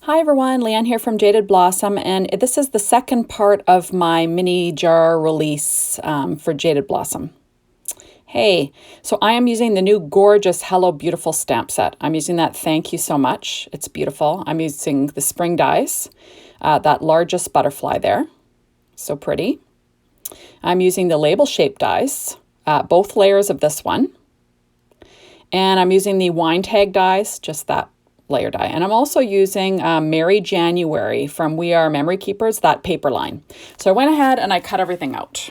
Hi everyone, Leanne here from Jaded Blossom, and this is the second part of my mini jar release for Jaded Blossom. Hey, so I am using the new gorgeous Hello Beautiful stamp set. I'm using that Thank You So Much. It's beautiful. I'm using the spring dies, that largest butterfly there. So pretty. I'm using the label shape dies, both layers of this one. And I'm using the wine tag dies, just that layer die. And I'm also using Merry January from We Are Memory Keepers, that paper line. So I went ahead and I cut everything out.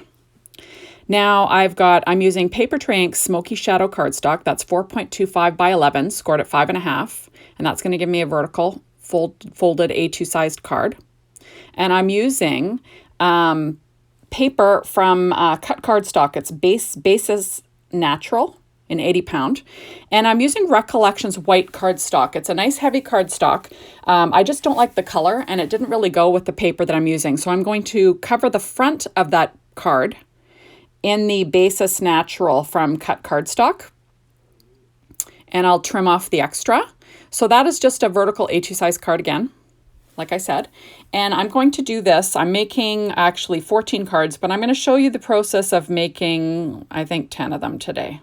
Now I'm using Paper Tray Ink Smoky Shadow cardstock. That's 4.25 by 11, scored at 5.5. And that's going to give me a vertical folded A2 sized card. And I'm using paper from cut cardstock. It's Basis Natural in 80 pound. And I'm using Recollections white cardstock. It's a nice heavy cardstock. I just don't like the color and it didn't really go with the paper that I'm using. So I'm going to cover the front of that card in the Basis Natural from cut cardstock. And I'll trim off the extra. So that is just a vertical A2 size card again, like I said. And I'm going to do this. I'm making actually 14 cards, but I'm going to show you the process of making, I think, 10 of them today.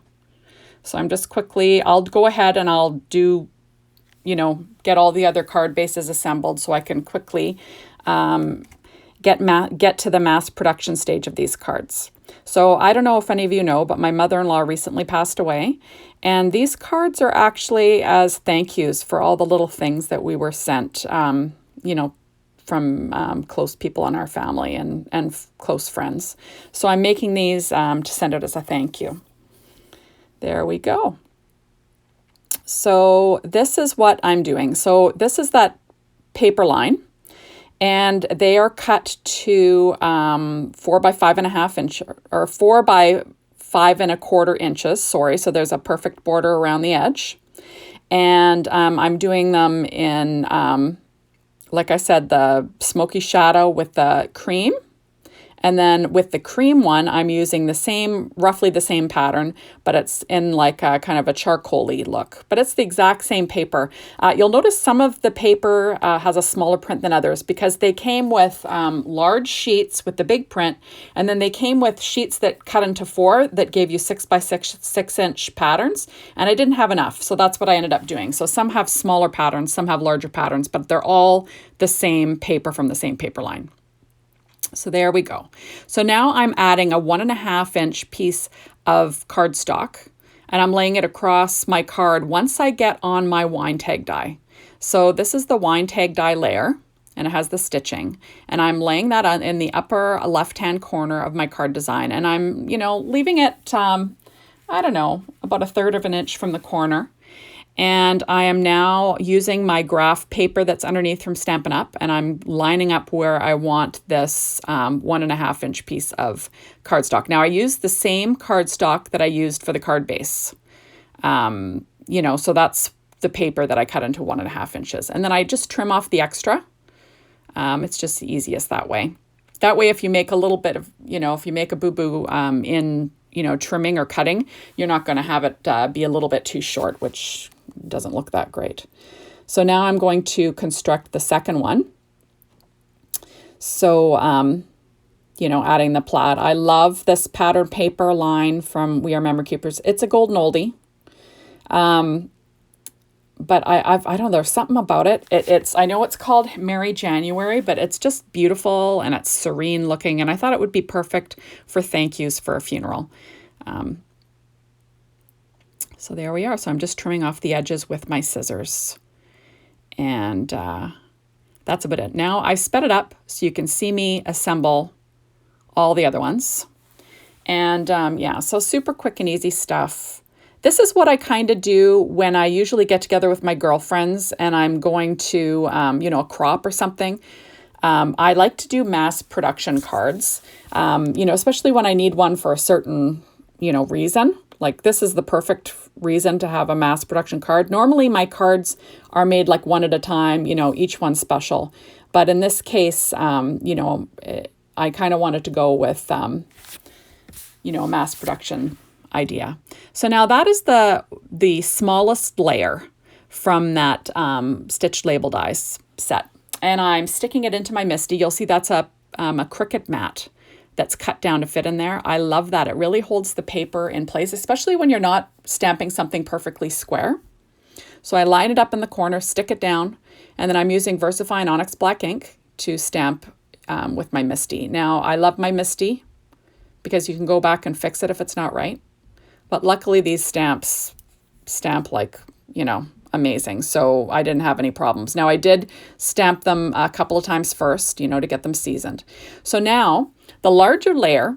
So I'm just I'll go ahead and I'll do, get all the other card bases assembled so I can quickly get to the mass production stage of these cards. So I don't know if any of you know, but my mother-in-law recently passed away. And these cards are actually as thank yous for all the little things that we were sent, from close people in our family and close friends. So I'm making these to send out as a thank you. There we go. So this is what I'm doing. So this is that paper line, and they are cut to 4 by 5.5 inch or 4 by 5.25 inches. Sorry. So there's a perfect border around the edge, and I'm doing them in, like I said, the smoky shadow with the cream. And then with the cream one, I'm using roughly the same pattern, but it's in like a kind of a charcoal-y look. But it's the exact same paper. You'll notice some of the paper has a smaller print than others because they came with large sheets with the big print, and then they came with sheets that cut into 4 that gave you 6 by 6 inch patterns, and I didn't have enough, so that's what I ended up doing. So some have smaller patterns, some have larger patterns, but they're all the same paper from the same paper line. So there we go. So now I'm adding a 1.5 inch piece of cardstock, and I'm laying it across my card once I get on my wine tag die. So this is the wine tag die layer, and it has the stitching, and I'm laying that on in the upper left-hand corner of my card design, and I'm, leaving it, about 1/3 of an inch from the corner. And I am now using my graph paper that's underneath from Stampin' Up, and I'm lining up where I want this 1.5 inch piece of cardstock. Now I used the same cardstock that I used for the card base. So that's the paper that I cut into 1.5 inches. And then I just trim off the extra. It's just the easiest that way. That way, if you make a little bit of, if you make a boo-boo in, trimming or cutting, you're not going to have it be a little bit too short, which doesn't look that great. So now I'm going to construct the second one. So, adding the plaid. I love this pattern paper line from We Are Memory Keepers. It's a golden oldie. But I don't know, there's something about it. I know it's called Merry January, but it's just beautiful and it's serene looking. And I thought it would be perfect for thank yous for a funeral. So there we are. So I'm just trimming off the edges with my scissors. And that's about it. Now I sped it up so you can see me assemble all the other ones. And so super quick and easy stuff. This is what I kind of do when I usually get together with my girlfriends and I'm going to, a crop or something. I like to do mass production cards, especially when I need one for a certain, reason. Like this is the perfect reason to have a mass production card. Normally my cards are made like one at a time, each one special. But in this case, I kind of wanted to go with, a mass production idea. So now that is the smallest layer from that stitched label dies. set. And I'm sticking it into my MISTI. You'll see that's a Cricut mat that's cut down to fit in there. I love that. It really holds the paper in place, especially when you're not stamping something perfectly square. So I line it up in the corner, stick it down, and then I'm using VersaFine Onyx Black ink to stamp with my MISTI. Now, I love my MISTI because you can go back and fix it if it's not right. But luckily, these stamps stamp like, amazing. So I didn't have any problems. Now, I did stamp them a couple of times first, to get them seasoned. So now, the larger layer,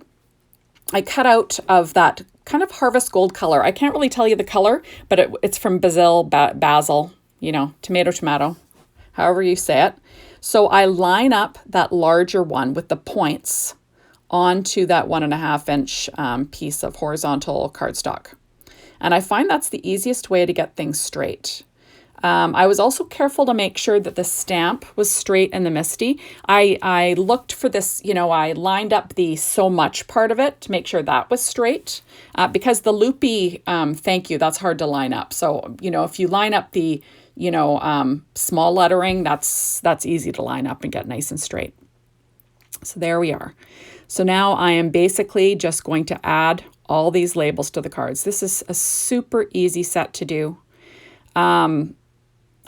I cut out of that kind of harvest gold color. I can't really tell you the color, but it's from basil, tomato, however you say it. So I line up that larger one with the points onto that 1.5 inch piece of horizontal cardstock. And I find that's the easiest way to get things straight. I was also careful to make sure that the stamp was straight in the MISTI. I looked for this, I lined up the so much part of it to make sure that was straight because the loopy thank you, that's hard to line up. So, if you line up the, small lettering, that's easy to line up and get nice and straight. So there we are. So now I am basically just going to add all these labels to the cards. This is a super easy set to do.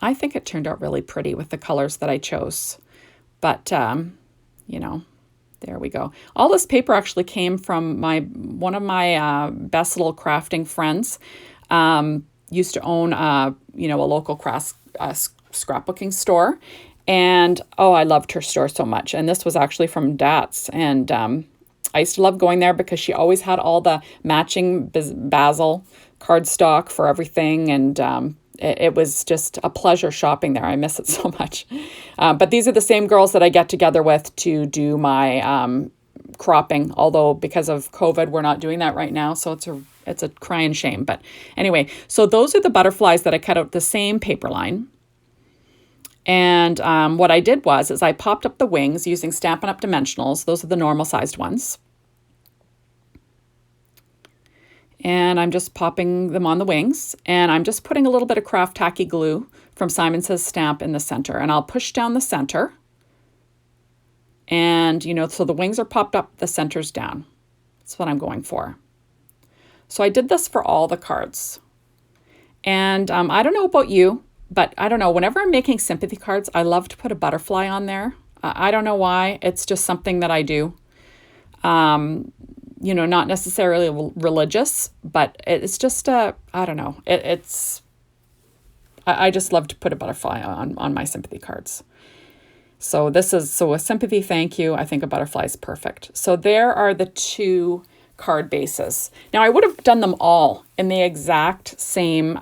I think it turned out really pretty with the colors that I chose. But, there we go. All this paper actually came from one of my best little crafting friends. Used to own, a local scrapbooking store. And, I loved her store so much. And this was actually from Dat's. And I used to love going there because she always had all the matching basil cardstock for everything. And it was just a pleasure shopping there. I miss it so much. But these are the same girls that I get together with to do my cropping. Although because of COVID, we're not doing that right now. So it's a crying shame. But anyway, so those are the butterflies that I cut out the same paper line. And what I did is I popped up the wings using Stampin' Up! Dimensionals. Those are the normal sized ones. And I'm just popping them on the wings. And I'm just putting a little bit of craft tacky glue from Simon Says Stamp in the center. And I'll push down the center. And, so the wings are popped up, the center's down. That's what I'm going for. So I did this for all the cards. And I don't know about you, but I don't know, whenever I'm making sympathy cards, I love to put a butterfly on there. I don't know why. It's just something that I do. Not necessarily religious, but it's just I don't know. I just love to put a butterfly on my sympathy cards. So a sympathy thank you. I think a butterfly is perfect. So there are the two card bases. Now I would have done them all in the exact same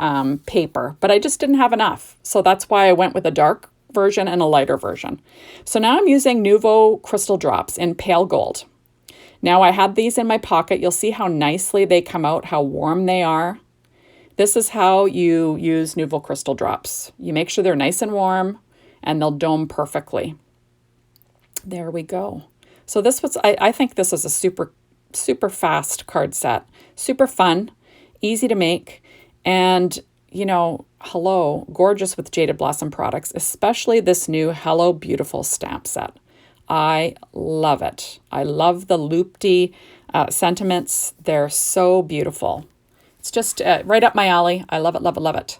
paper, but I just didn't have enough. So that's why I went with a dark version and a lighter version. So now I'm using Nuvo crystal drops in pale gold. Now I had these in my pocket. You'll see how nicely they come out, how warm they are. This is how you use Nuvo crystal drops. You make sure they're nice and warm and they'll dome perfectly. There we go. So I think this is a super fast card set, super fun, easy to make, and gorgeous with Jaded Blossom products, especially this new Hello Beautiful stamp set. I love it. I love the loopty sentiments. They're so beautiful. It's just right up my alley. I love it, love it, love it.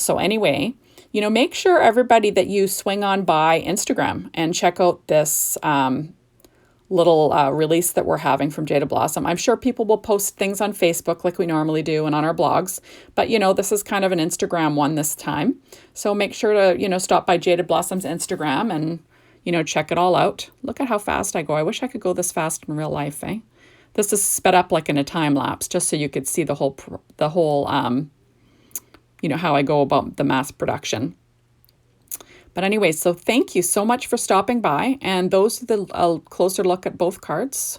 So anyway, make sure everybody that you swing on by Instagram and check out this little release that we're having from Jaded Blossom. I'm sure people will post things on Facebook like we normally do and on our blogs, but this is kind of an Instagram one this time. So make sure to, stop by Jaded Blossom's Instagram and, check it all out. Look at how fast I go. I wish I could go this fast in real life, eh? This is sped up like in a time lapse, just so you could see the whole how I go about the mass production. But anyway, so thank you so much for stopping by. And those are a closer look at both cards.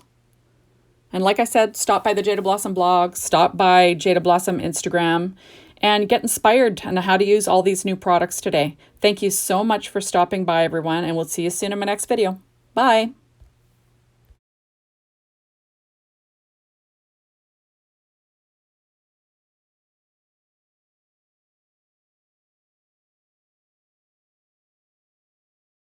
And like I said, stop by the Jaded Blossom blog, stop by Jaded Blossom Instagram, and get inspired on how to use all these new products today. Thank you so much for stopping by, everyone, and we'll see you soon in my next video. Bye.